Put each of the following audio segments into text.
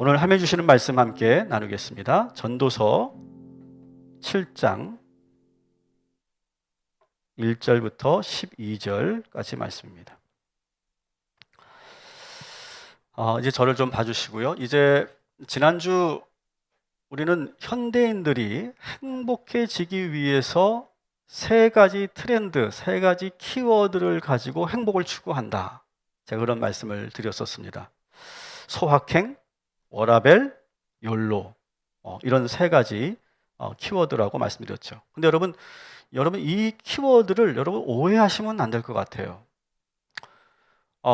오늘 함께 주시는 말씀 함께 나누겠습니다. 전도서 7장 1절부터 12절까지 말씀입니다. 이제 저를 좀 봐주시고요. 이제 지난주 우리는 현대인들이 행복해지기 위해서 세 가지 트렌드, 세 가지 키워드를 가지고 행복을 추구한다. 제가 그런 말씀을 드렸었습니다. 소확행, 워라밸, 욜로, 이런 세 가지 키워드라고 말씀드렸죠. 근데 여러분 이 키워드를 여러분 오해하시면 안 될 것 같아요.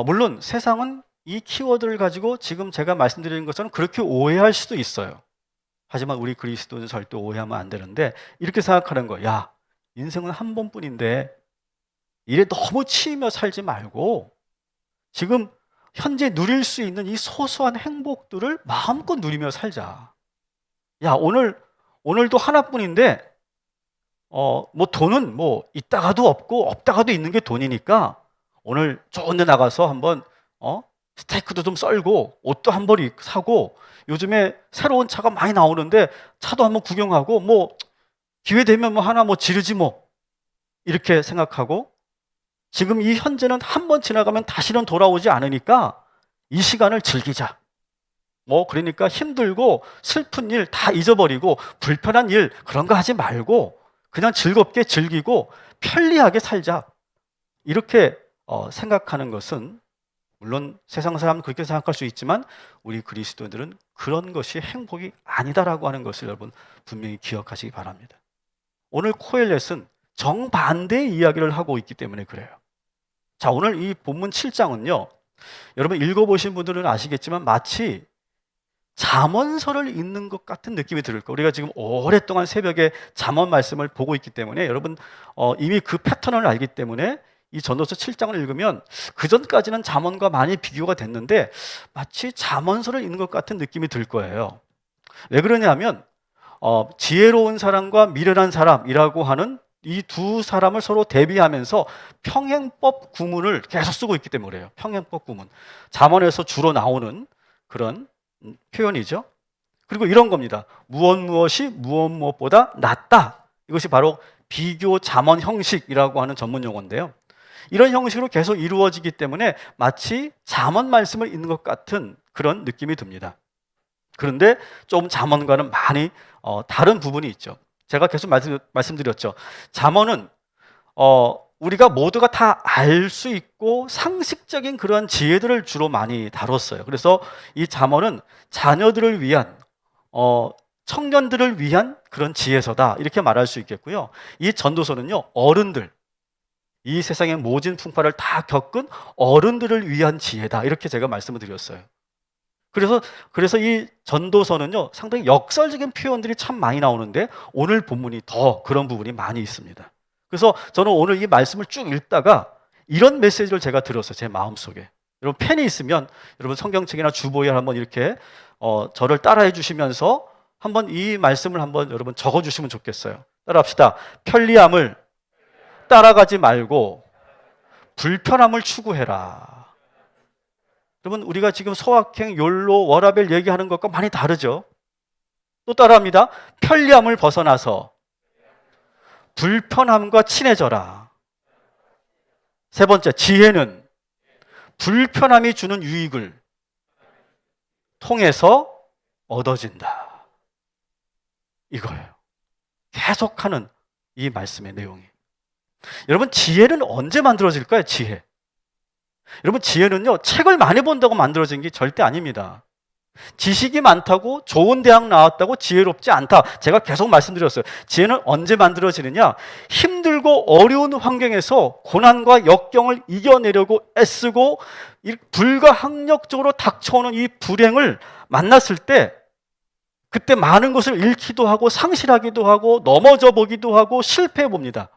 물론 세상은 이 키워드를 가지고 지금 제가 말씀드리는 것처럼 그렇게 오해할 수도 있어요. 하지만 우리 그리스도는 절대 오해하면 안 되는데, 이렇게 생각하는 거야. 야, 인생은 한 번뿐인데 일에 너무 치이며 살지 말고 지금 현재 누릴 수 있는 이 소소한 행복들을 마음껏 누리며 살자. 야, 오늘도 하나뿐인데 뭐 돈은 뭐 있다가도 없고 없다가도 있는 게 돈이니까 오늘 좋은 데 나가서 한번 스테이크도 좀 썰고 옷도 한 벌 사고, 요즘에 새로운 차가 많이 나오는데 차도 한번 구경하고 뭐 기회 되면 뭐 하나 뭐 지르지 뭐, 이렇게 생각하고, 지금 이 현재는 한 번 지나가면 다시는 돌아오지 않으니까 이 시간을 즐기자. 그러니까 힘들고 슬픈 일 다 잊어버리고 불편한 일 그런 거 하지 말고 그냥 즐겁게 즐기고 편리하게 살자. 이렇게 생각하는 것은, 물론 세상 사람은 그렇게 생각할 수 있지만 우리 그리스도인들은 그런 것이 행복이 아니다라고 하는 것을 여러분 분명히 기억하시기 바랍니다. 오늘 코엘렛은 정반대의 이야기를 하고 있기 때문에 그래요. 자, 오늘 이 본문 7장은요, 여러분 읽어보신 분들은 아시겠지만 마치 잠언서를 읽는 것 같은 느낌이 들을 거예요. 우리가 지금 오랫동안 새벽에 잠언 말씀을 보고 있기 때문에 여러분 이미 그 패턴을 알기 때문에 이 전도서 7장을 읽으면 그전까지는 잠언과 많이 비교가 됐는데 마치 잠언서를 읽는 것 같은 느낌이 들 거예요. 왜 그러냐면 지혜로운 사람과 미련한 사람이라고 하는 이 두 사람을 서로 대비하면서 평행법 구문을 계속 쓰고 있기 때문에 그래요. 평행법 구문. 잠언에서 주로 나오는 그런 표현이죠. 그리고 이런 겁니다. 무엇이 무엇보다 낫다. 이것이 바로 비교 잠언 형식이라고 하는 전문 용어인데요. 이런 형식으로 계속 이루어지기 때문에 마치 잠언 말씀을 읽는 것 같은 그런 느낌이 듭니다. 그런데 좀 잠언과는 많이 다른 부분이 있죠. 제가 계속 말씀드렸죠. 잠언은 우리가 모두가 다 알 수 있고 상식적인 그런 지혜들을 주로 많이 다뤘어요. 그래서 이 잠언은 자녀들을 위한, 청년들을 위한 그런 지혜서다, 이렇게 말할 수 있겠고요. 이 전도서는요, 어른들, 이 세상의 모진 풍파를 다 겪은 어른들을 위한 지혜다, 이렇게 제가 말씀을 드렸어요. 그래서 이 전도서는요, 상당히 역설적인 표현들이 참 많이 나오는데 오늘 본문이 더 그런 부분이 많이 있습니다. 그래서 저는 오늘 이 말씀을 쭉 읽다가 이런 메시지를 제가 들었어요. 제 마음속에. 여러분 펜이 있으면 여러분 성경책이나 주보에 한번 이렇게 저를 따라해 주시면서 한번 이 말씀을 한번 여러분 적어 주시면 좋겠어요. 따라합시다. 편리함을 따라가지 말고 불편함을 추구해라. 여러분 우리가 지금 소확행, 욜로, 워라밸 얘기하는 것과 많이 다르죠. 또 따라합니다. 편리함을 벗어나서 불편함과 친해져라. 세 번째, 지혜는 불편함이 주는 유익을 통해서 얻어진다. 이거예요. 계속하는 이 말씀의 내용이. 여러분 지혜는 언제 만들어질까요? 지혜. 여러분 지혜는요, 책을 많이 본다고 만들어진 게 절대 아닙니다. 지식이 많다고 좋은 대학 나왔다고 지혜롭지 않다. 제가 계속 말씀드렸어요. 지혜는 언제 만들어지느냐? 힘들고 어려운 환경에서 고난과 역경을 이겨내려고 애쓰고 불가항력적으로 닥쳐오는 이 불행을 만났을 때, 그때 많은 것을 잃기도 하고 상실하기도 하고 넘어져 보기도 하고 실패해 봅니다.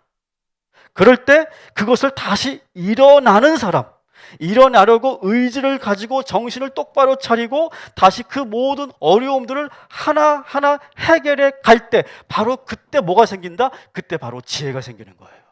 그럴 때 그것을 다시 일어나는 사람, 일어나려고 의지를 가지고 정신을 똑바로 차리고 다시 그 모든 어려움들을 하나하나 해결해 갈 때, 바로 그때 뭐가 생긴다? 그때 바로 지혜가 생기는 거예요.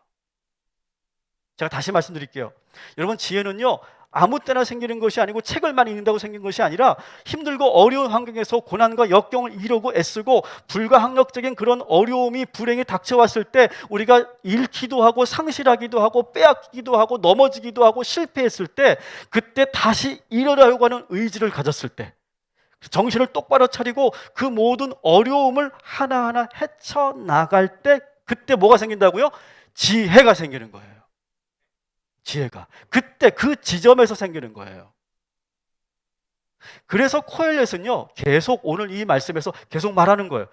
제가 다시 말씀드릴게요. 여러분 지혜는요, 아무 때나 생기는 것이 아니고 책을 많이 읽는다고 생긴 것이 아니라 힘들고 어려운 환경에서 고난과 역경을 이루고 애쓰고 불가항력적인 그런 어려움이 불행이 닥쳐왔을 때 우리가 잃기도 하고 상실하기도 하고 빼앗기도 하고 넘어지기도 하고 실패했을 때 그때 다시 일어나려고 하는 의지를 가졌을 때 정신을 똑바로 차리고 그 모든 어려움을 하나하나 헤쳐나갈 때 그때 뭐가 생긴다고요? 지혜가 생기는 거예요. 지혜가 그때 그 지점에서 생기는 거예요. 그래서 코엘렛은요 계속 오늘 이 말씀에서 계속 말하는 거예요.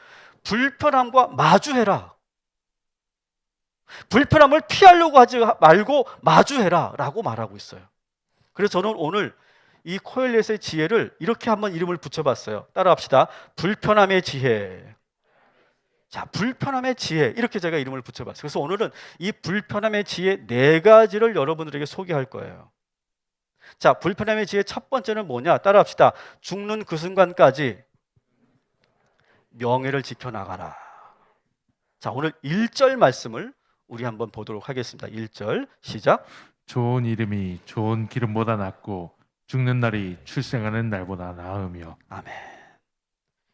불편함과 마주해라. 불편함을 피하려고 하지 말고 마주해라 라고 말하고 있어요. 그래서 저는 오늘 이 코엘렛의 지혜를 이렇게 한번 이름을 붙여봤어요. 따라합시다. 불편함의 지혜. 자, 불편함의 지혜, 이렇게 제가 이름을 붙여봤어요. 그래서 오늘은 이 불편함의 지혜 4가지를 여러분들에게 소개할 거예요. 자, 불편함의 지혜 첫 번째는 뭐냐? 따라합시다. 죽는 그 순간까지 명예를 지켜나가라. 자, 오늘 1절 말씀을 우리 한번 보도록 하겠습니다. 1절 시작. 좋은 이름이 좋은 기름보다 낫고 죽는 날이 출생하는 날보다 나으며. 아멘.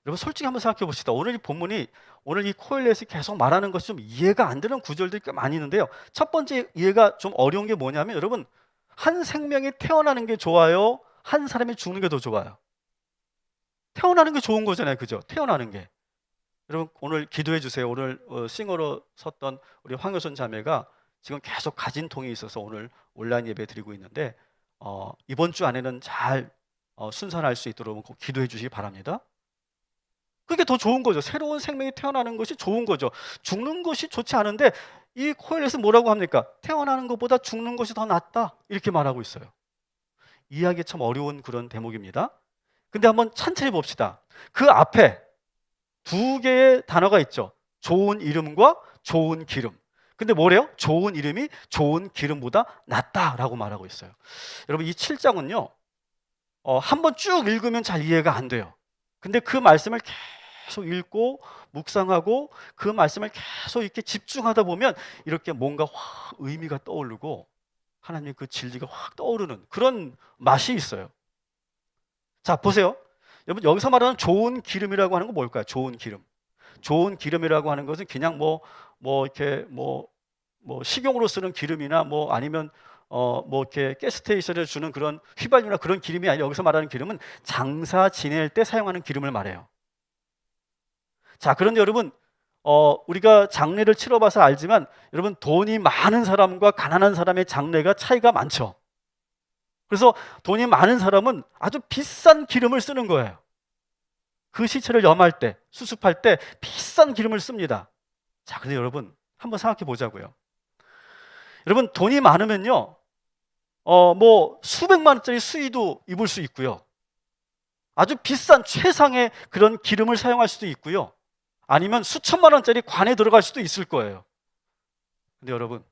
여러분 솔직히 한번 생각해 봅시다. 오늘 이 본문이 오늘 이 코엘렛이 계속 말하는 것이 좀 이해가 안 되는 구절들이 꽤 많이 있는데요. 첫 번째 이해가 좀 어려운 게 뭐냐면 여러분 한 생명이 태어나는 게 좋아요? 한 사람이 죽는 게 더 좋아요? 태어나는 게 좋은 거잖아요. 그죠? 태어나는 게. 여러분 오늘 기도해 주세요. 오늘 싱어로 섰던 우리 황효선 자매가 지금 계속 가진통이 있어서 오늘 온라인 예배 드리고 있는데 이번 주 안에는 잘 순산할 수 있도록 꼭 기도해 주시기 바랍니다. 그게 더 좋은 거죠. 새로운 생명이 태어나는 것이 좋은 거죠. 죽는 것이 좋지 않은데 이 코엘렛은 뭐라고 합니까? 태어나는 것보다 죽는 것이 더 낫다 이렇게 말하고 있어요. 이해하기 참 어려운 그런 대목입니다. 근데 한번 천천히 봅시다. 그 앞에 2개의 단어가 있죠. 좋은 이름과 좋은 기름. 근데 뭐래요? 좋은 이름이 좋은 기름보다 낫다라고 말하고 있어요. 여러분 이 7장은요 한번 쭉 읽으면 잘 이해가 안 돼요. 근데 그 말씀을 계속 읽고 묵상하고 그 말씀을 계속 이렇게 집중하다 보면 이렇게 뭔가 확 의미가 떠오르고 하나님의 그 진리가 확 떠오르는 그런 맛이 있어요. 자 보세요. 여러분 여기서 말하는 좋은 기름이라고 하는 건 뭘까요? 좋은 기름. 좋은 기름이라고 하는 것은 그냥 이렇게 식용으로 쓰는 기름이나 아니면 이렇게 가스스테이션에 주는 그런 휘발유나 그런 기름이 아니라 여기서 말하는 기름은 장사 지낼 때 사용하는 기름을 말해요. 자, 그런데 여러분 우리가 장례를 치러봐서 알지만 여러분 돈이 많은 사람과 가난한 사람의 장례가 차이가 많죠. 그래서 돈이 많은 사람은 아주 비싼 기름을 쓰는 거예요. 그 시체를 염할 때, 수습할 때 비싼 기름을 씁니다. 자, 근데 여러분 한번 생각해 보자고요. 여러분 돈이 많으면요 수백만 원짜리 수의도 입을 수 있고요. 아주 비싼 최상의 그런 기름을 사용할 수도 있고요. 아니면 수천만 원짜리 관에 들어갈 수도 있을 거예요. 근데 여러분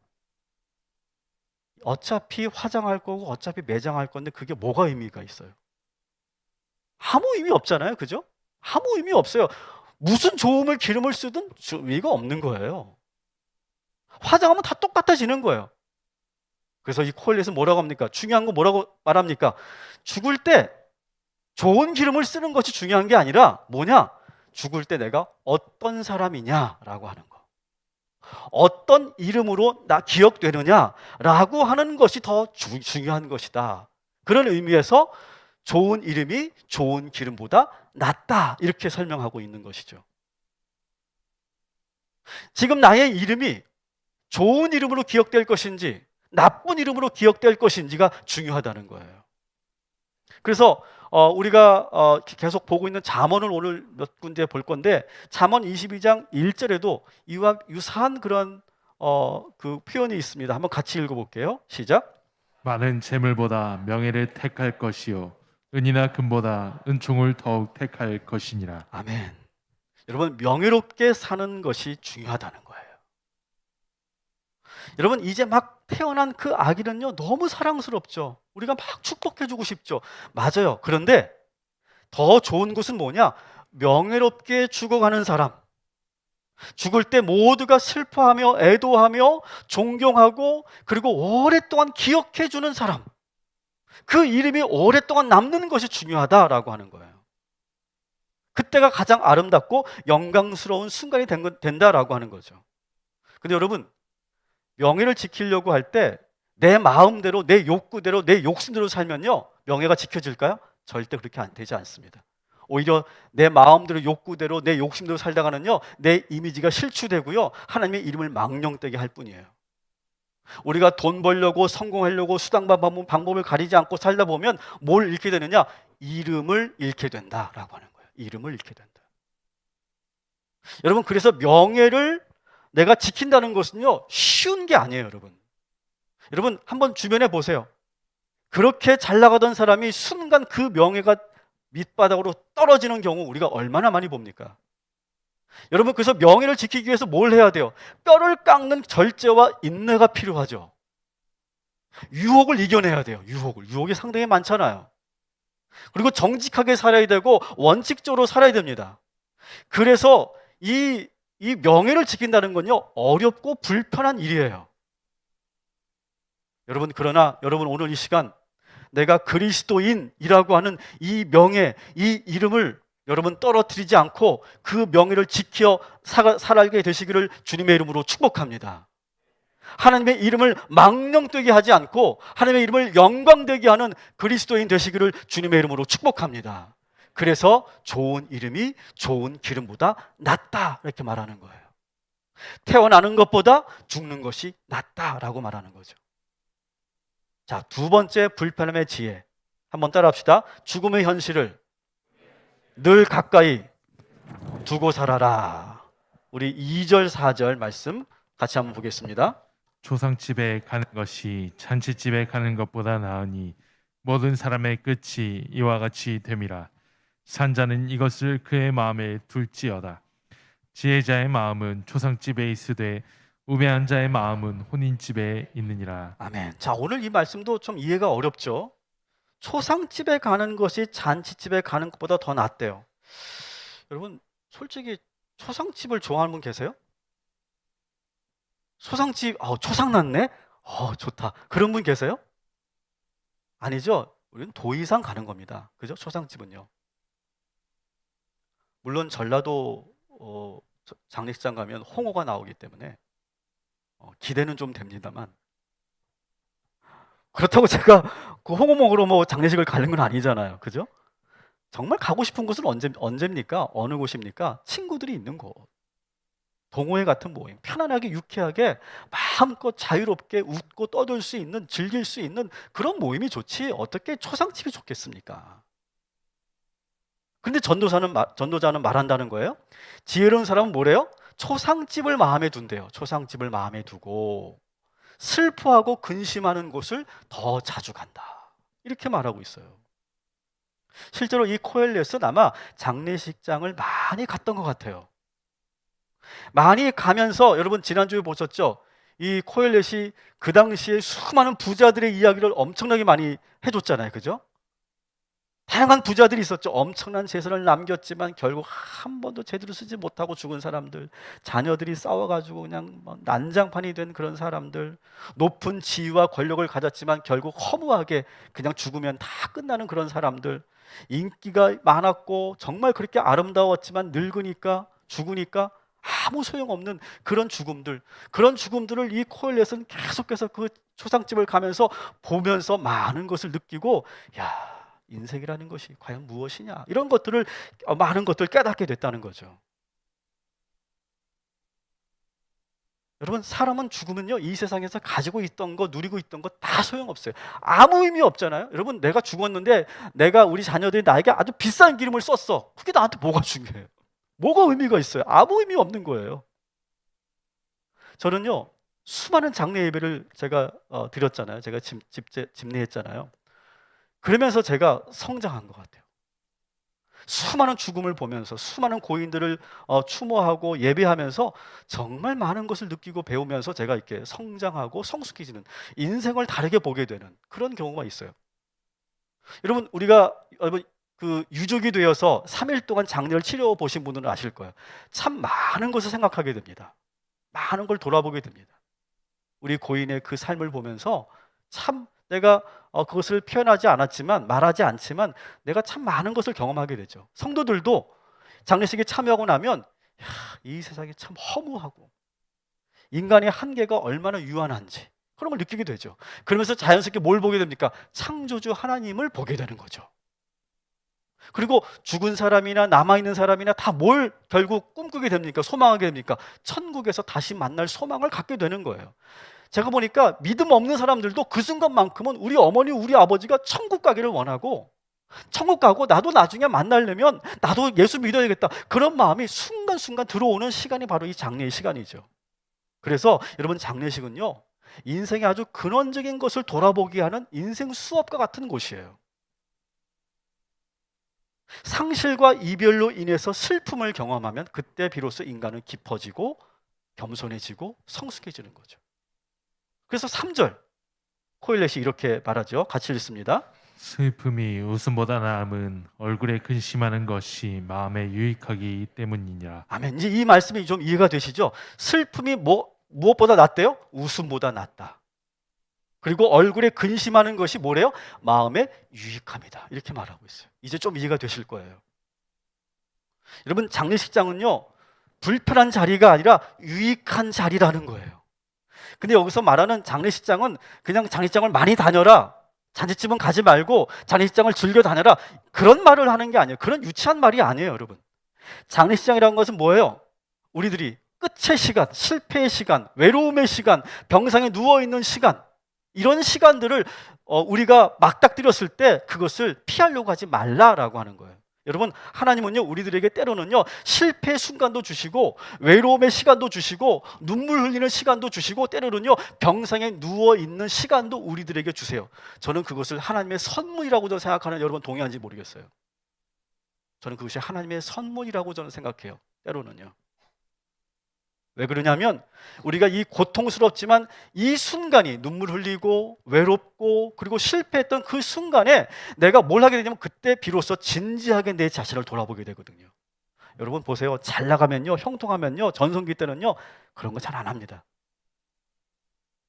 어차피 화장할 거고 어차피 매장할 건데 그게 뭐가 의미가 있어요? 아무 의미 없잖아요. 그죠? 아무 의미 없어요. 무슨 좋음을 기름을 쓰든 의미가 없는 거예요. 화장하면 다 똑같아지는 거예요. 그래서 이 코엘렛은 뭐라고 합니까? 중요한 거 뭐라고 말합니까? 죽을 때 좋은 기름을 쓰는 것이 중요한 게 아니라 뭐냐? 죽을 때 내가 어떤 사람이냐라고 하는 거. 어떤 이름으로 나 기억되느냐라고 하는 것이 더 중요한 것이다. 그런 의미에서 좋은 이름이 좋은 기름보다 낫다 이렇게 설명하고 있는 것이죠. 지금 나의 이름이 좋은 이름으로 기억될 것인지 나쁜 이름으로 기억될 것인지가 중요하다는 거예요. 그래서 우리가 계속 보고 있는 잠언을 오늘 몇 군데 볼 건데 잠언 22장 1절에도 이와 유사한 그런 그 표현이 있습니다. 한번 같이 읽어볼게요. 시작. 많은 재물보다 명예를 택할 것이요 은이나 금보다 은총을 더욱 택할 것이니라. 아멘. 여러분 명예롭게 사는 것이 중요하다는 거예요. 여러분 이제 막 태어난 그 아기는요 너무 사랑스럽죠. 우리가 막 축복해주고 싶죠. 맞아요. 그런데 더 좋은 것은 뭐냐? 명예롭게 죽어가는 사람, 죽을 때 모두가 슬퍼하며 애도하며 존경하고 그리고 오랫동안 기억해주는 사람, 그 이름이 오랫동안 남는 것이 중요하다라고 하는 거예요. 그때가 가장 아름답고 영광스러운 순간이 된다라고 하는 거죠. 근데 여러분, 명예를 지키려고 할 때 내 마음대로, 내 욕구대로, 내 욕심대로 살면요, 명예가 지켜질까요? 절대 그렇게 되지 않습니다. 오히려 내 마음대로, 욕구대로, 내 욕심대로 살다가는요, 내 이미지가 실추되고요, 하나님의 이름을 망령되게 할 뿐이에요. 우리가 돈 벌려고, 성공하려고 수단과 방법을 가리지 않고 살다 보면 뭘 잃게 되느냐? 이름을 잃게 된다라고 하는 거예요. 이름을 잃게 된다. 여러분, 그래서 명예를 내가 지킨다는 것은요, 쉬운 게 아니에요, 여러분. 여러분, 한번 주변에 보세요. 그렇게 잘 나가던 사람이 순간 그 명예가 밑바닥으로 떨어지는 경우 우리가 얼마나 많이 봅니까? 여러분, 그래서 명예를 지키기 위해서 뭘 해야 돼요? 뼈를 깎는 절제와 인내가 필요하죠. 유혹을 이겨내야 돼요. 유혹이 상당히 많잖아요. 그리고 정직하게 살아야 되고 원칙적으로 살아야 됩니다. 그래서 이 명예를 지킨다는 건요, 어렵고 불편한 일이에요. 여러분, 그러나 여러분, 오늘 이 시간 내가 그리스도인이라고 하는 이 명예, 이 이름을 여러분 떨어뜨리지 않고 그 명예를 지켜 살아가게 되시기를 주님의 이름으로 축복합니다. 하나님의 이름을 망령되게 하지 않고 하나님의 이름을 영광되게 하는 그리스도인 되시기를 주님의 이름으로 축복합니다. 그래서 좋은 이름이 좋은 기름보다 낫다, 이렇게 말하는 거예요. 태어나는 것보다 죽는 것이 낫다라고 말하는 거죠. 자, 두 번째 불편함의 지혜, 한번 따라합시다. 죽음의 현실을 늘 가까이 두고 살아라. 우리 2절 4절 말씀 같이 한번 보겠습니다. 조상집에 가는 것이 잔치집에 가는 것보다 나으니 모든 사람의 끝이 이와 같이 됨이라. 산자는 이것을 그의 마음에 둘지어다. 지혜자의 마음은 조상집에 있으되 우매한 자의 마음은 혼인집에 있느니라. 아멘. 자, 오늘 이 말씀도 좀 이해가 어렵죠? 초상집에 가는 것이 잔치집에 가는 것보다 더 낫대요. 여러분, 솔직히 초상집을 좋아하는 분 계세요? 초상집, 초상 났네? 좋다. 그런 분 계세요? 아니죠? 우리는 도의상 가는 겁니다. 그죠? 초상집은요. 물론 전라도 장례식장 가면 홍어가 나오기 때문에 기대는 좀 됩니다만, 그렇다고 제가 그 홍어 먹으러 뭐 장례식을 가는 건 아니잖아요. 그죠? 정말 가고 싶은 곳은 언제입니까? 어느 곳입니까? 친구들이 있는 곳. 동호회 같은 모임. 편안하게 유쾌하게 마음껏 자유롭게 웃고 떠들 수 있는, 즐길 수 있는 그런 모임이 좋지 어떻게 초상집이 좋겠습니까? 근데 전도자는 말한다는 거예요. 지혜로운 사람은 뭐래요? 초상집을 마음에 둔대요. 초상집을 마음에 두고 슬퍼하고 근심하는 곳을 더 자주 간다. 이렇게 말하고 있어요. 실제로 이 코엘렛은 아마 장례식장을 많이 갔던 것 같아요. 많이 가면서 여러분 지난주에 보셨죠? 이 코엘렛이 그 당시에 수많은 부자들의 이야기를 엄청나게 많이 해줬잖아요. 그죠? 다양한 부자들이 있었죠. 엄청난 재산을 남겼지만 결국 한 번도 제대로 쓰지 못하고 죽은 사람들, 자녀들이 싸워가지고 그냥 난장판이 된 그런 사람들, 높은 지위와 권력을 가졌지만 결국 허무하게 그냥 죽으면 다 끝나는 그런 사람들, 인기가 많았고 정말 그렇게 아름다웠지만 늙으니까 죽으니까 아무 소용없는 그런 죽음들을 이 코엘렛은 계속해서 그 초상집을 가면서 보면서 많은 것을 느끼고, 야, 인생이라는 것이 과연 무엇이냐, 이런 것들을 많은 것들을 깨닫게 됐다는 거죠. 여러분, 사람은 죽으면요, 이 세상에서 가지고 있던 거, 누리고 있던 거 다 소용없어요. 아무 의미 없잖아요. 여러분, 내가 죽었는데 우리 자녀들이 나에게 아주 비싼 기름을 썼어. 그게 나한테 뭐가 중요해요? 뭐가 의미가 있어요? 아무 의미 없는 거예요. 저는요, 수많은 장례 예배를 제가 드렸잖아요. 제가 집례했잖아요. 그러면서 제가 성장한 것 같아요. 수많은 죽음을 보면서 수많은 고인들을 추모하고 예배하면서 정말 많은 것을 느끼고 배우면서 제가 이렇게 성장하고 성숙해지는, 인생을 다르게 보게 되는 그런 경우가 있어요. 여러분, 여러분 그 유족이 되어서 3일 동안 장례를 치러 보신 분들은 아실 거예요. 참 많은 것을 생각하게 됩니다. 많은 걸 돌아보게 됩니다. 우리 고인의 그 삶을 보면서 참 내가 그것을 표현하지 않았지만, 말하지 않지만 내가 참 많은 것을 경험하게 되죠. 성도들도 장례식에 참여하고 나면 야, 이 세상이 참 허무하고 인간의 한계가 얼마나 유한한지 그런 걸 느끼게 되죠. 그러면서 자연스럽게 뭘 보게 됩니까? 창조주 하나님을 보게 되는 거죠. 그리고 죽은 사람이나 남아있는 사람이나 다 뭘 결국 꿈꾸게 됩니까? 소망하게 됩니까? 천국에서 다시 만날 소망을 갖게 되는 거예요. 제가 보니까 믿음 없는 사람들도 그 순간만큼은 우리 어머니, 우리 아버지가 천국 가기를 원하고, 천국 가고 나도 나중에 만나려면 나도 예수 믿어야겠다, 그런 마음이 순간순간 들어오는 시간이 바로 이 장례의 시간이죠. 그래서 여러분, 장례식은요, 인생의 아주 근원적인 것을 돌아보게 하는 인생 수업과 같은 곳이에요. 상실과 이별로 인해서 슬픔을 경험하면 그때 비로소 인간은 깊어지고 겸손해지고 성숙해지는 거죠. 그래서 3절 코일렛이 이렇게 말하죠. 같이 읽습니다. 슬픔이 웃음보다 나음은 얼굴에 근심하는 것이 마음에 유익하기 때문이냐. 아멘. 이제 이 말씀이 좀 이해가 되시죠? 슬픔이 무엇보다 낫대요? 웃음보다 낫다. 그리고 얼굴에 근심하는 것이 뭐래요? 마음에 유익함이다. 이렇게 말하고 있어요. 이제 좀 이해가 되실 거예요. 여러분, 장례식장은요, 불편한 자리가 아니라 유익한 자리라는 거예요. 근데 여기서 말하는 장례식장은 그냥 장례식장을 많이 다녀라, 잔치집은 가지 말고 장례식장을 즐겨 다녀라, 그런 말을 하는 게 아니에요. 그런 유치한 말이 아니에요, 여러분. 장례식장이라는 것은 뭐예요? 우리들이 끝의 시간, 실패의 시간, 외로움의 시간, 병상에 누워있는 시간, 이런 시간들을 우리가 맞닥뜨렸을 때 그것을 피하려고 하지 말라라고 하는 거예요. 여러분, 하나님은요, 우리들에게 때로는요, 실패의 순간도 주시고 외로움의 시간도 주시고 눈물 흘리는 시간도 주시고 때로는요, 병상에 누워있는 시간도 우리들에게 주세요. 저는 그것을 하나님의 선물이라고 생각하는 여러분 동의하는지 모르겠어요. 저는 그것이 하나님의 선물이라고 저는 생각해요. 때로는요. 왜 그러냐면 우리가 이 고통스럽지만 이 순간이 눈물 흘리고 외롭고 그리고 실패했던 그 순간에 내가 뭘 하게 되냐면 그때 비로소 진지하게 내 자신을 돌아보게 되거든요. 여러분 보세요. 잘 나가면요, 형통하면요, 전성기 때는요 그런 거 잘 안 합니다.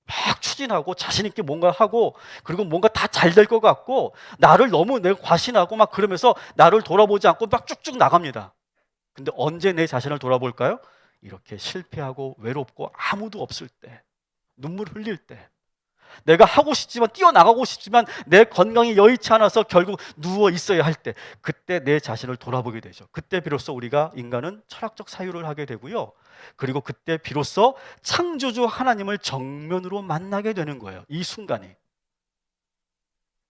막 추진하고 자신 있게 뭔가 하고 그리고 뭔가 다 잘 될 것 같고 나를 너무 내가 과신하고 막 그러면서 나를 돌아보지 않고 막 쭉쭉 나갑니다. 근데 언제 내 자신을 돌아볼까요? 이렇게 실패하고 외롭고 아무도 없을 때, 눈물 흘릴 때, 내가 하고 싶지만 뛰어나가고 싶지만 내 건강이 여의치 않아서 결국 누워 있어야 할 때, 그때 내 자신을 돌아보게 되죠. 그때 비로소 우리가 인간은 철학적 사유를 하게 되고요, 그리고 그때 비로소 창조주 하나님을 정면으로 만나게 되는 거예요. 이 순간이.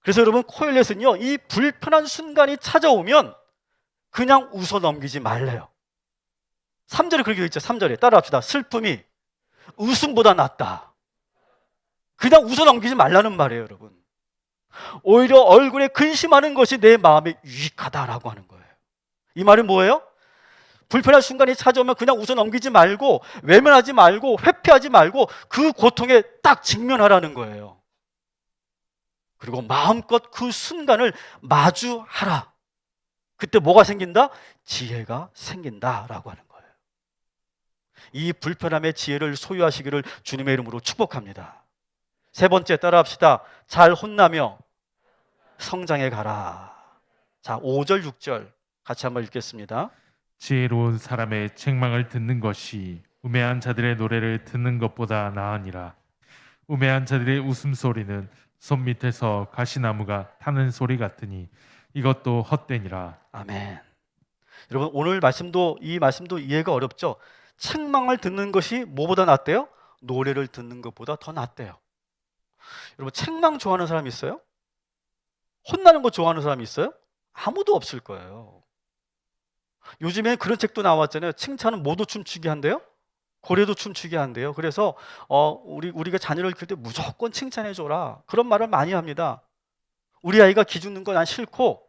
그래서 여러분, 코엘렛은요, 이 불편한 순간이 찾아오면 그냥 웃어 넘기지 말래요. 3절에 그렇게 있죠. 3절에 따라합시다. 슬픔이 웃음보다 낫다. 그냥 웃어 넘기지 말라는 말이에요, 여러분. 오히려 얼굴에 근심하는 것이 내 마음에 유익하다라고 하는 거예요. 이 말은 뭐예요? 불편한 순간이 찾아오면 그냥 웃어 넘기지 말고 외면하지 말고 회피하지 말고 그 고통에 딱 직면하라는 거예요. 그리고 마음껏 그 순간을 마주하라. 그때 뭐가 생긴다? 지혜가 생긴다라고 하는 거예요. 이 불편함의 지혜를 소유하시기를 주님의 이름으로 축복합니다. 세 번째 따라합시다. 잘 혼나며 성장해 가라. 자, 5절 6절 같이 한번 읽겠습니다. 지혜로운 사람의 책망을 듣는 것이 우매한 자들의 노래를 듣는 것보다 나으니라. 우매한 자들의 웃음소리는 손밑에서 가시나무가 타는 소리 같으니 이것도 헛되니라. 아멘. 여러분, 오늘 말씀도 이 말씀도 이해가 어렵죠? 책망을 듣는 것이 뭐보다 낫대요? 노래를 듣는 것보다 더 낫대요. 여러분, 책망 좋아하는 사람 있어요? 혼나는 거 좋아하는 사람 있어요? 아무도 없을 거예요. 요즘에 그런 책도 나왔잖아요. 칭찬은 모두 춤추게 한대요. 고래도 춤추게 한대요. 그래서 우리가 자녀를 키울 때 무조건 칭찬해 줘라, 그런 말을 많이 합니다. 우리 아이가 기죽는 거 난 싫고,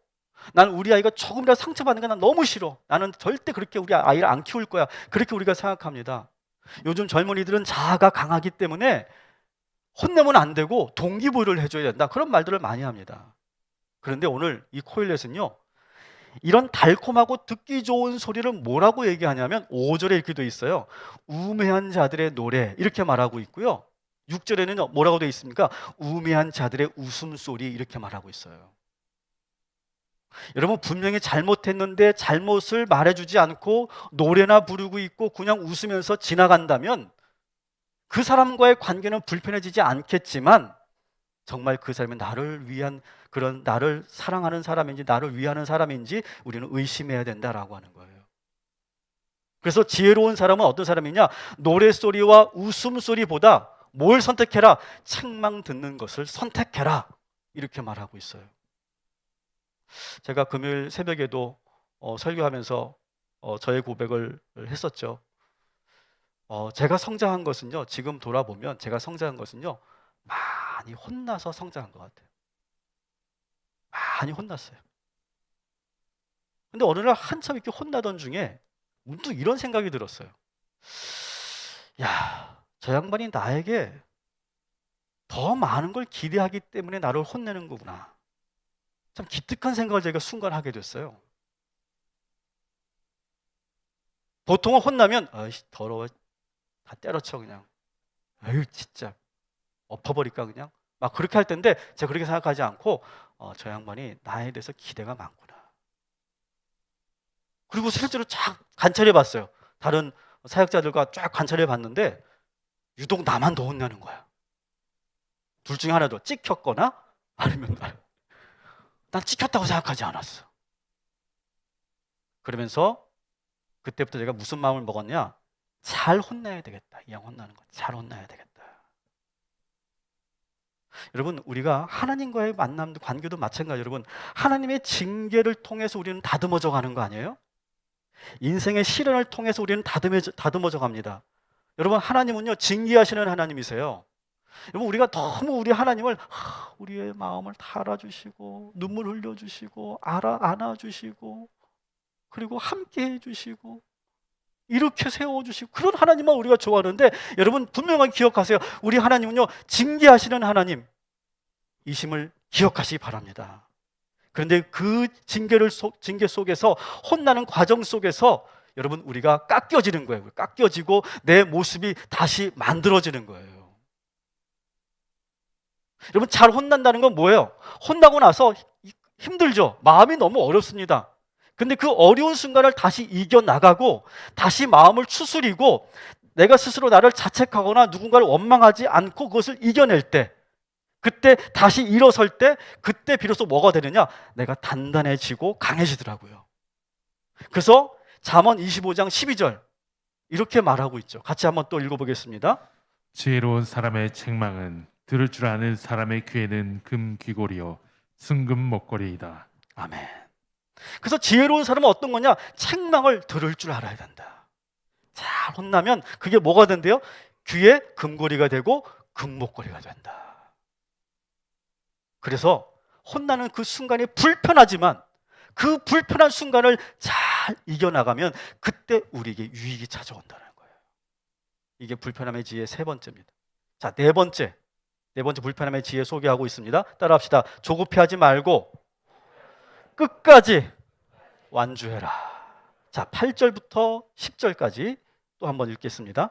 난 우리 아이가 조금이라도 상처받는 거 난 너무 싫어. 나는 절대 그렇게 우리 아이를 안 키울 거야. 그렇게 우리가 생각합니다. 요즘 젊은이들은 자아가 강하기 때문에 혼내면 안 되고 동기부여를 해줘야 된다, 그런 말들을 많이 합니다. 그런데 오늘 이 코일렛은요, 이런 달콤하고 듣기 좋은 소리를 뭐라고 얘기하냐면 5절에 이렇게 돼 있어요. 우매한 자들의 노래, 이렇게 말하고 있고요. 6절에는 뭐라고 되어 있습니까? 우매한 자들의 웃음소리 이렇게 말하고 있어요. 여러분 분명히 잘못했는데 잘못을 말해주지 않고 노래나 부르고 있고 그냥 웃으면서 지나간다면 그 사람과의 관계는 불편해지지 않겠지만 정말 그 사람이 나를 위한 그런 나를 사랑하는 사람인지 나를 위하는 사람인지 우리는 의심해야 된다라고 하는 거예요. 그래서 지혜로운 사람은 어떤 사람이냐? 노래소리와 웃음소리보다 뭘 선택해라? 책망 듣는 것을 선택해라. 이렇게 말하고 있어요. 제가 금요일 새벽에도 설교하면서 저의 고백을 했었죠. 제가 성장한 것은요, 지금 돌아보면 제가 성장한 것은요, 많이 혼나서 성장한 것 같아요. 많이 혼났어요. 근데 어느 날 한참 이렇게 혼나던 중에 문득 이런 생각이 들었어요. 야, 저 양반이 나에게 더 많은 걸 기대하기 때문에 나를 혼내는 거구나. 참 기특한 생각을 제가 순간 하게 됐어요. 보통은 혼나면 아이씨 더러워, 다 때려쳐 그냥. 아유 진짜 엎어버릴까 그냥. 막 그렇게 할 텐데 제가 그렇게 생각하지 않고 저 양반이 나에 대해서 기대가 많구나. 그리고 실제로 쫙 관찰해 봤어요. 다른 사역자들과 쫙 관찰해 봤는데 유독 나만 더 혼내는 거야. 둘 중에 하나도 찍혔거나 아니면 난 찍혔다고 생각하지 않았어. 그러면서 그때부터 제가 무슨 마음을 먹었냐? 잘 혼내야 되겠다. 이 양 혼나는 거 잘 혼내야 되겠다. 여러분 우리가 하나님과의 만남도 관계도 마찬가지. 여러분 하나님의 징계를 통해서 우리는 다듬어져 가는 거 아니에요? 인생의 시련을 통해서 우리는 다듬어져 갑니다. 여러분 하나님은요 징계하시는 하나님이세요. 여러분 우리가 너무 우리 하나님을 우리의 마음을 다 알아주시고 눈물 흘려주시고 안아주시고 그리고 함께 해주시고 이렇게 세워주시고 그런 하나님만 우리가 좋아하는데 여러분 분명하게 기억하세요. 우리 하나님은요 징계하시는 하나님이심을 기억하시기 바랍니다. 그런데 그 징계 속에서 혼나는 과정 속에서 여러분 우리가 깎여지는 거예요. 깎여지고 내 모습이 다시 만들어지는 거예요. 여러분 잘 혼난다는 건 뭐예요? 혼나고 나서 힘들죠. 마음이 너무 어렵습니다. 근데 그 어려운 순간을 다시 이겨나가고 다시 마음을 추스리고 내가 스스로 나를 자책하거나 누군가를 원망하지 않고 그것을 이겨낼 때 그때 다시 일어설 때 그때 비로소 뭐가 되느냐? 내가 단단해지고 강해지더라고요. 그래서 잠언 25장 12절 이렇게 말하고 있죠. 같이 한번 또 읽어보겠습니다. 지혜로운 사람의 책망은 들을 줄 아는 사람의 귀에는 금 귀고리요 순금 목걸이이다. 아멘. 그래서 지혜로운 사람은 어떤 거냐? 책망을 들을 줄 알아야 된다. 잘 혼나면 그게 뭐가 된대요? 귀에 금고리가 되고 금목걸이가 된다. 그래서 혼나는 그 순간이 불편하지만 그 불편한 순간을 잘 이겨나가면 그때 우리에게 유익이 찾아온다는 거예요. 이게 불편함의 지혜 세 번째입니다. 자, 네 번째 불편함의 지혜 소개하고 있습니다. 따라합시다. 조급해하지 말고 끝까지 완주해라. 자, 8절부터 10절까지 또 한번 읽겠습니다.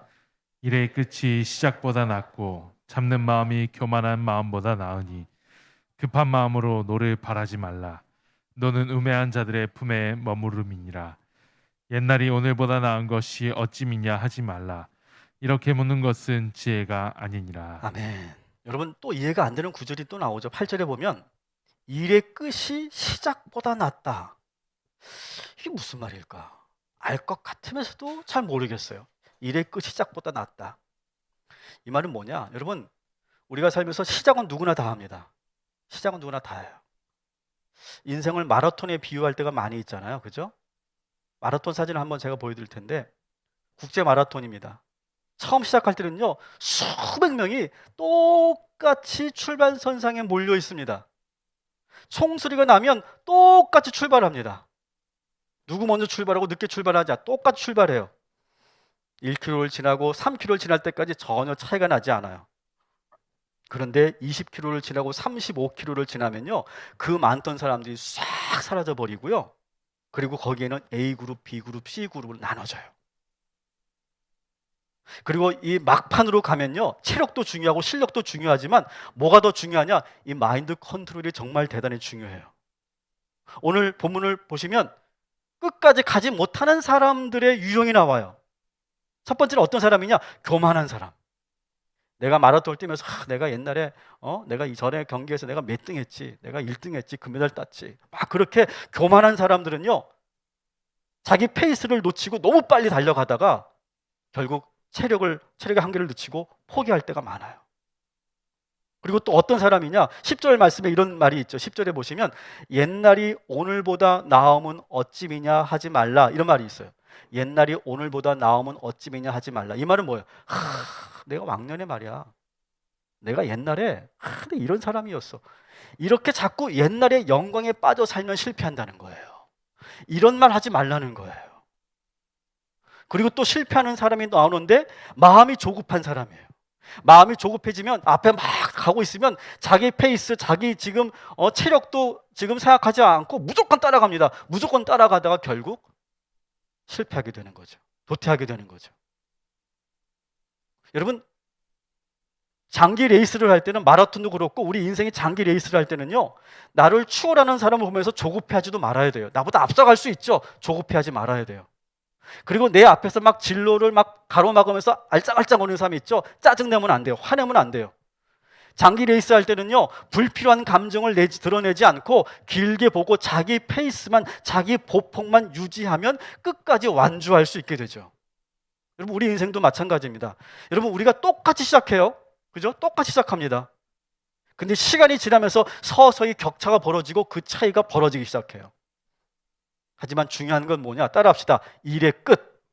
일의 끝이 시작보다 낫고 참는 마음이 교만한 마음보다 나으니 급한 마음으로 노를 바라지 말라. 너는 우매한 자들의 품에 머무름이니라. 옛날이 오늘보다 나은 것이 어찌 믿냐 하지 말라. 이렇게 묻는 것은 지혜가 아니니라. 아멘. 여러분 또 이해가 안 되는 구절이 또 나오죠. 8절에 보면 일의 끝이 시작보다 낫다. 이게 무슨 말일까? 알 것 같으면서도 잘 모르겠어요. 일의 끝이 시작보다 낫다. 이 말은 뭐냐? 여러분 우리가 살면서 시작은 누구나 다 합니다. 시작은 누구나 다 해요. 인생을 마라톤에 비유할 때가 많이 있잖아요. 그죠? 마라톤 사진을 한번 제가 보여드릴 텐데 국제 마라톤입니다. 처음 시작할 때는요 수백 명이 똑같이 출발선상에 몰려 있습니다. 총소리가 나면 똑같이 출발합니다. 누구 먼저 출발하고 늦게 출발하자 똑같이 출발해요. 1km를 지나고 3km를 지날 때까지 전혀 차이가 나지 않아요. 그런데 20km를 지나고 35km를 지나면요 그 많던 사람들이 싹 사라져 버리고요. 그리고 거기에는 A그룹, B그룹, C그룹으로 나눠져요. 그리고 이 막판으로 가면요, 체력도 중요하고 실력도 중요하지만 뭐가 더 중요하냐? 이 마인드 컨트롤이 정말 대단히 중요해요. 오늘 본문을 보시면 끝까지 가지 못하는 사람들의 유형이 나와요. 첫 번째는 어떤 사람이냐? 교만한 사람. 내가 마라톤을 뛰면서 내가 옛날에 내가 이전에 경기에서 내가 몇 등 했지, 내가 1등 했지, 금메달 땄지, 막 그렇게 교만한 사람들은요, 자기 페이스를 놓치고 너무 빨리 달려가다가 결국 체력의 한계를 늦추고 포기할 때가 많아요. 그리고 또 어떤 사람이냐? 10절 말씀에 이런 말이 있죠. 10절에 보시면 옛날이 오늘보다 나음은 어찌미냐 하지 말라, 이런 말이 있어요. 옛날이 오늘보다 나음은 어찌미냐 하지 말라. 이 말은 뭐예요? 내가 왕년에 말이야, 내가 옛날에 근데 이런 사람이었어. 이렇게 자꾸 옛날의 영광에 빠져 살면 실패한다는 거예요. 이런 말 하지 말라는 거예요. 그리고 또 실패하는 사람이 나오는데 마음이 조급한 사람이에요. 마음이 조급해지면 앞에 막 가고 있으면 자기 페이스, 자기 지금 체력도 지금 생각하지 않고 무조건 따라갑니다. 무조건 따라가다가 결국 실패하게 되는 거죠. 도태하게 되는 거죠. 여러분, 장기 레이스를 할 때는, 마라톤도 그렇고 우리 인생의 장기 레이스를 할 때는요, 나를 추월하는 사람을 보면서 조급해하지도 말아야 돼요. 나보다 앞서갈 수 있죠. 조급해하지 말아야 돼요. 그리고 내 앞에서 막 진로를 막 가로막으면서 알짱알짱 거리는 사람이 있죠. 짜증내면 안 돼요. 화내면 안 돼요. 장기 레이스 할 때는요, 불필요한 감정을 드러내지 않고 길게 보고 자기 페이스만, 자기 보폭만 유지하면 끝까지 완주할 수 있게 되죠. 여러분, 우리 인생도 마찬가지입니다. 여러분, 우리가 똑같이 시작해요. 그죠? 똑같이 시작합니다. 근데 시간이 지나면서 서서히 격차가 벌어지고 그 차이가 벌어지기 시작해요. 하지만 중요한 건 뭐냐? 따라합시다. 일의 끝.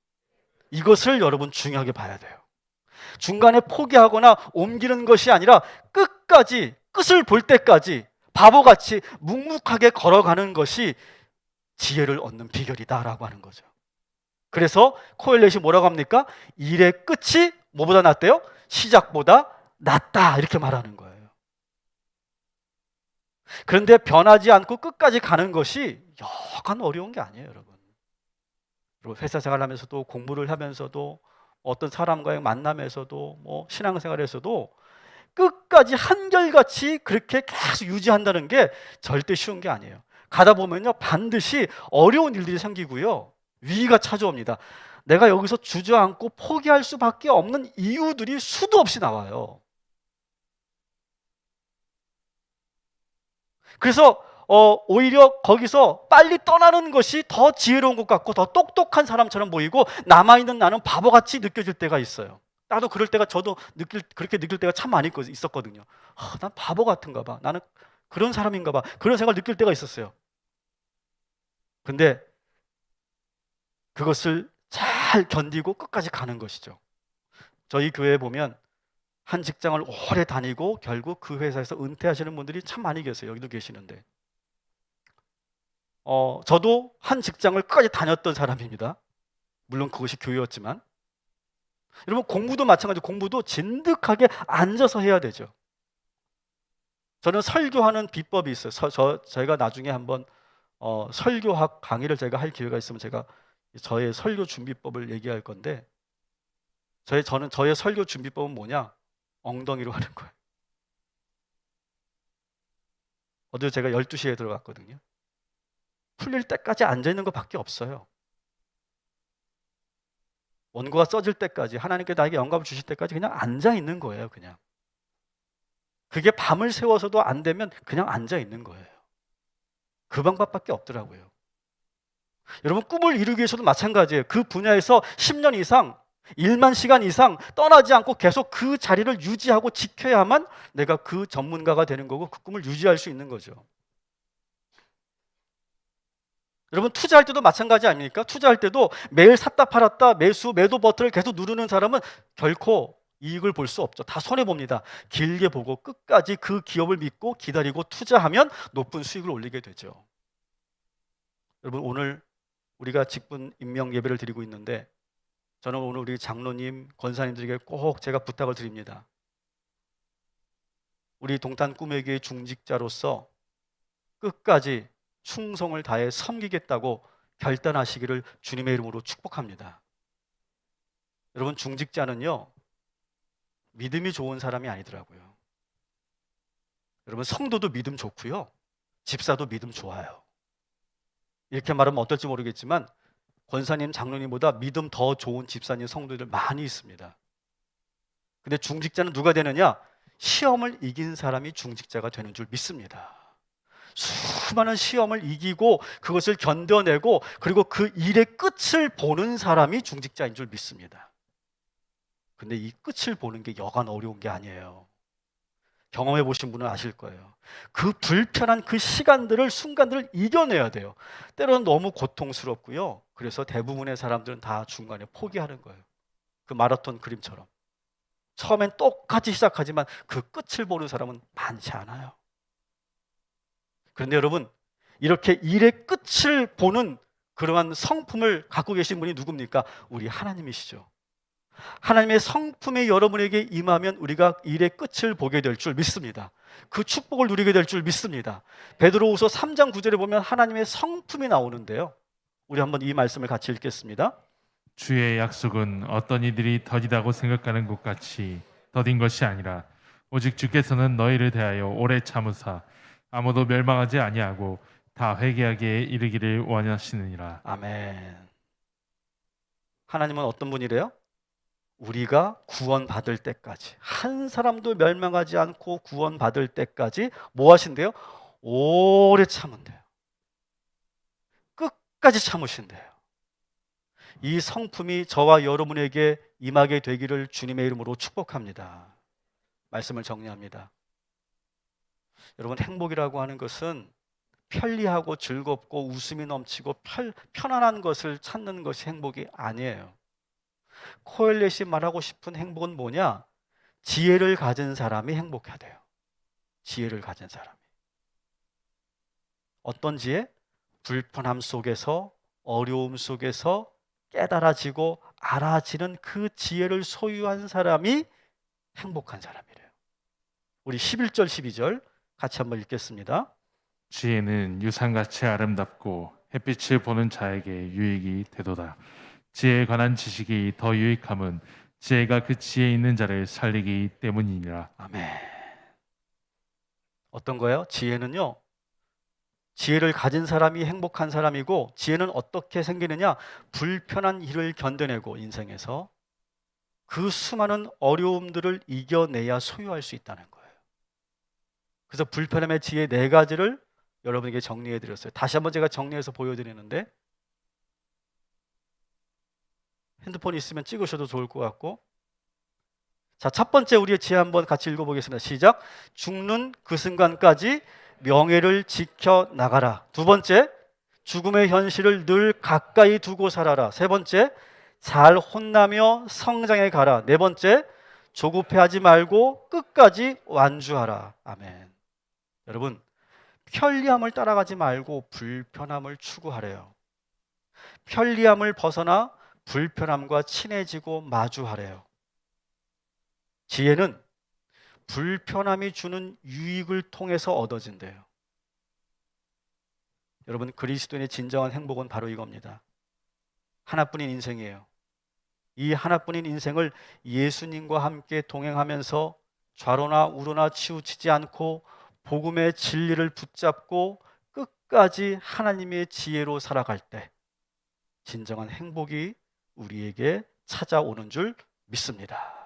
이것을 여러분 중요하게 봐야 돼요. 중간에 포기하거나 옮기는 것이 아니라 끝까지, 끝을 볼 때까지 바보같이 묵묵하게 걸어가는 것이 지혜를 얻는 비결이다라고 하는 거죠. 그래서 코엘렛이 뭐라고 합니까? 일의 끝이 뭐보다 낫대요? 시작보다 낫다, 이렇게 말하는 거예요. 그런데 변하지 않고 끝까지 가는 것이 여간 어려운 게 아니에요, 여러분. 그리고 회사 생활하면서도, 공부를 하면서도, 어떤 사람과의 만남에서도, 뭐 신앙생활에서도 끝까지 한결같이 그렇게 계속 유지한다는 게 절대 쉬운 게 아니에요. 가다 보면요, 반드시 어려운 일들이 생기고요, 위기가 찾아옵니다. 내가 여기서 주저앉고 포기할 수밖에 없는 이유들이 수도 없이 나와요. 그래서 오히려 거기서 빨리 떠나는 것이 더 지혜로운 것 같고 더 똑똑한 사람처럼 보이고, 남아있는 나는 바보같이 느껴질 때가 있어요. 나도 그럴 때가, 저도 그렇게 느낄 때가 참 많이 있었거든요. 난 바보 같은가 봐, 나는 그런 사람인가 봐, 그런 생각을 느낄 때가 있었어요. 근데 그것을 잘 견디고 끝까지 가는 것이죠. 저희 교회에 보면 한 직장을 오래 다니고 결국 그 회사에서 은퇴하시는 분들이 참 많이 계세요. 여기도 계시는데, 저도 한 직장을 끝까지 다녔던 사람입니다. 물론 그것이 교회였지만. 여러분, 공부도 마찬가지로 공부도 진득하게 앉아서 해야 되죠. 저는 설교하는 비법이 있어요. 제가 나중에 한번 설교학 강의를 제가 할 기회가 있으면 제가 저의 설교 준비법을 얘기할 건데, 저의 설교 준비법은 뭐냐? 엉덩이로 하는 거예요. 어제 제가 12시에 들어갔거든요. 풀릴 때까지 앉아있는 것밖에 없어요. 원고가 써질 때까지, 하나님께 나에게 영감을 주실 때까지 그냥 앉아있는 거예요. 그냥 그게 밤을 새워서도 안 되면 그냥 앉아있는 거예요. 그 방법밖에 없더라고요. 여러분, 꿈을 이루기 위해서도 마찬가지예요. 그 분야에서 10년 이상, 1만 시간 이상 떠나지 않고 계속 그 자리를 유지하고 지켜야만 내가 그 전문가가 되는 거고 그 꿈을 유지할 수 있는 거죠. 여러분, 투자할 때도 마찬가지 아닙니까? 투자할 때도 매일 샀다 팔았다 매도 버튼을 계속 누르는 사람은 결코 이익을 볼 수 없죠. 다 손해봅니다. 길게 보고 끝까지 그 기업을 믿고 기다리고 투자하면 높은 수익을 올리게 되죠. 여러분, 오늘 우리가 직분 임명 예배를 드리고 있는데, 저는 오늘 우리 장로님, 권사님들에게 꼭 제가 부탁을 드립니다. 우리 동탄 꿈의 교회 중직자로서 끝까지 충성을 다해 섬기겠다고 결단하시기를 주님의 이름으로 축복합니다. 여러분, 중직자는요, 믿음이 좋은 사람이 아니더라고요. 여러분, 성도도 믿음 좋고요, 집사도 믿음 좋아요. 이렇게 말하면 어떨지 모르겠지만 권사님, 장로님보다 믿음 더 좋은 집사님, 성도들 많이 있습니다. 근데 중직자는 누가 되느냐? 시험을 이긴 사람이 중직자가 되는 줄 믿습니다. 수많은 시험을 이기고 그것을 견뎌내고 그리고 그 일의 끝을 보는 사람이 중직자인 줄 믿습니다. 근데 이 끝을 보는 게 여간 어려운 게 아니에요. 경험해 보신 분은 아실 거예요. 그 불편한 그 시간들을, 순간들을 이겨내야 돼요. 때로는 너무 고통스럽고요. 그래서 대부분의 사람들은 다 중간에 포기하는 거예요. 그 마라톤 그림처럼. 처음엔 똑같이 시작하지만 그 끝을 보는 사람은 많지 않아요. 그런데 여러분, 이렇게 일의 끝을 보는 그러한 성품을 갖고 계신 분이 누굽니까? 우리 하나님이시죠. 하나님의 성품이 여러분에게 임하면 우리가 일의 끝을 보게 될 줄 믿습니다. 그 축복을 누리게 될 줄 믿습니다. 베드로후서 3장 9절에 보면 하나님의 성품이 나오는데요, 우리 한번 이 말씀을 같이 읽겠습니다. 주의 약속은 어떤 이들이 더디다고 생각하는 것 같이 더딘 것이 아니라 오직 주께서는 너희를 대하여 오래 참으사 아무도 멸망하지 아니하고 다 회개하기에 이르기를 원하시느니라. 아멘. 하나님은 어떤 분이래요? 우리가 구원받을 때까지, 한 사람도 멸망하지 않고 구원받을 때까지 뭐 하신대요? 오래 참은대요. 끝까지 참으신대요. 이 성품이 저와 여러분에게 임하게 되기를 주님의 이름으로 축복합니다. 말씀을 정리합니다. 여러분, 행복이라고 하는 것은 편리하고 즐겁고 웃음이 넘치고 편안한 것을 찾는 것이 행복이 아니에요. 코엘렛이 말하고 싶은 행복은 뭐냐? 지혜를 가진 사람이 행복하대요. 지혜를 가진 사람이. 어떤 지혜? 불편함 속에서, 어려움 속에서 깨달아지고 알아지는 그 지혜를 소유한 사람이 행복한 사람이래요. 우리 11절 12절 같이 한번 읽겠습니다. 지혜는 유산같이 아름답고 햇빛을 보는 자에게 유익이 되도다. 지혜에 관한 지식이 더 유익함은 지혜가 그 지혜에 있는 자를 살리기 때문이니라. 아멘. 어떤 거예요? 지혜는요, 지혜를 가진 사람이 행복한 사람이고, 지혜는 어떻게 생기느냐? 불편한 일을 견뎌내고 인생에서 그 수많은 어려움들을 이겨내야 소유할 수 있다는 거예요. 그래서 불편함의 지혜 4가지를 여러분에게 정리해 드렸어요. 다시 한번 제가 정리해서 보여드리는데, 핸드폰이 있으면 찍으셔도 좋을 것 같고, 자, 첫 번째 우리의 지혜 한번 같이 읽어보겠습니다. 시작. 죽는 그 순간까지 명예를 지켜나가라. 두 번째, 죽음의 현실을 늘 가까이 두고 살아라. 세 번째, 잘 혼나며 성장해 가라. 네 번째, 조급해하지 말고 끝까지 완주하라. 아멘. 여러분, 편리함을 따라가지 말고 불편함을 추구하래요. 편리함을 벗어나 불편함과 친해지고 마주하래요. 지혜는 불편함이 주는 유익을 통해서 얻어진대요. 여러분, 그리스도인의 진정한 행복은 바로 이겁니다. 하나뿐인 인생이에요. 이 하나뿐인 인생을 예수님과 함께 동행하면서 좌로나 우로나 치우치지 않고 복음의 진리를 붙잡고 끝까지 하나님의 지혜로 살아갈 때 진정한 행복이 우리에게 찾아오는 줄 믿습니다.